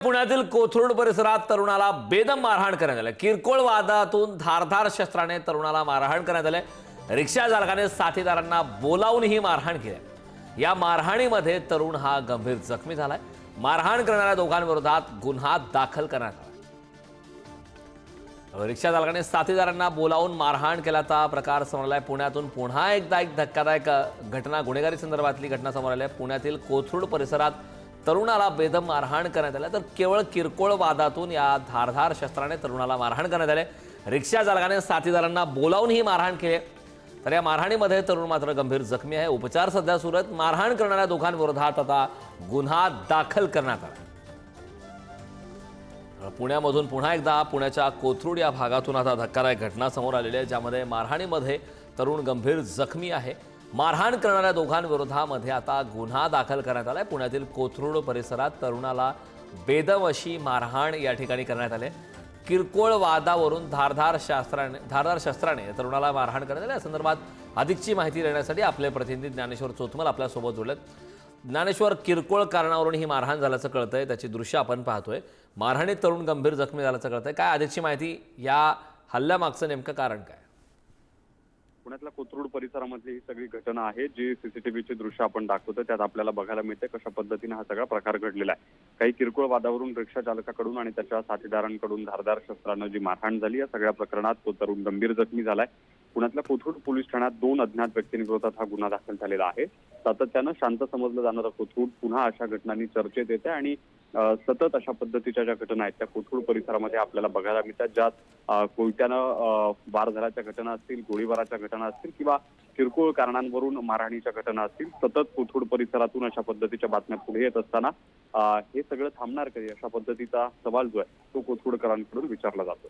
पुण्यातील कोथरूड परिसरात तरुणाला बेदम मारहाण करण्यात आली। किरकोळ वादातून धारधार शस्त्राने तरुणाला मारहाण करण्यात आले। रिक्षा चालकाने साथीदारांना बोलावून ही मारहाण केली। या मारहाणीमध्ये तरुण हा गंभीर जखमी झालाय। मारहाण करणाऱ्या दोघांविरोधात गुन्हा दाखल करण्यात आला। रिक्षा चालकाने साथीदारांना बोलावून मारहाण केल्याचा प्रकार समोर आलाय। पुण्यातून पुन्हा एकदा एक धक्कादायक घटना गुन्हेगारी संदर्भातली घटना समोर आली आहे। पुण्यातील कोथरूड परिसरात तरुणाला बेदम मारहाण करण्यात आली। तर केवळ किरकोळ वादातून या धारधार शस्त्राने तरुणाला मारहाण करण्यात आले। रिक्षा चालकाने साथीदारांना बोलावून ही मारहाण केली। तर या मारहाणीमध्ये तरुण मात्र गंभीर जखमी आहे। उपचार सध्या सुरू आहेत। मारहाण करणाऱ्या दोघांविरोधात आता गुन्हा दाखल करण्यात आला। पुण्यामधून पुन्हा एकदा पुण्याच्या कोथरूड या भागातून आता धक्कादायक घटना समोर आलेली आहे, ज्यामध्ये मारहाणीमध्ये तरुण गंभीर जखमी आहे। मारहाण करणाऱ्या दोघांविरोधामध्ये आता गुन्हा दाखल करण्यात आलाय। पुण्यातील कोथरूड परिसरात तरुणाला बेदम अशी मारहाण या ठिकाणी करण्यात आले। किरकोळ वादावरून धारधार शस्त्राने तरुणाला मारहाण करण्यात आली। या संदर्भात अधिकची माहिती देण्यासाठी आपले प्रतिनिधी ज्ञानेश्वर चोथमल आपल्यासोबत जोडलेत। ज्ञानेश्वर, किरकोळ कारणावरून ही मारहाण झाल्याचं कळतंय, त्याची दृश्य आपण पाहतोय। मारहाणीत तरुण गंभीर जखमी झाल्याचं कळतंय। काय अधिकची माहिती, या हल्ल्यामागचं नेमकं कारण काय? पुण्यातल्या कोथरूड परिसरामधली ही सगळी घटना आहे, जी सीसीटीव्हीची दृश्य आपण दाखवतो त्यात आपल्याला बघायला मिळते कशा पद्धतीने हा सगळा प्रकार घडलेला आहे। काही किरकोळ वादावरून रिक्षा चालकाकडून आणि त्याच्या साथीदारांकडून धारदार शस्त्रानं जी मारहाण झाली, या सगळ्या प्रकरणात तो तरुण गंभीर जखमी झालाय। पुण्यातल्या कोथरूड पोलीस ठाण्यात 2 अज्ञात व्यक्तींविरोधात हा गुन्हा दाखल झालेला आहे। सातत्यानं शांत समजलं जाणारं कोथरूड पुन्हा अशा घटनांनी चर्चेत येते आणि सतत अशा पद्धतीच्या ज्या घटना आहेत त्या कोथरूड परिसरामध्ये आपल्याला बघायला मिळतात, ज्यात कोयत्यानं वार झाल्याच्या घटना असतील, गोळीबाराच्या घटना असतील किंवा किरकोळ कारणांवरून मारहाणीच्या घटना असतील। सतत कोथरूड परिसरातून अशा पद्धतीच्या बातम्या पुढे येत असताना हे सगळं थांबणार कधी, अशा पद्धतीचा सवाल जो आहे तो कोथरूडकरांकडून विचारला जातो।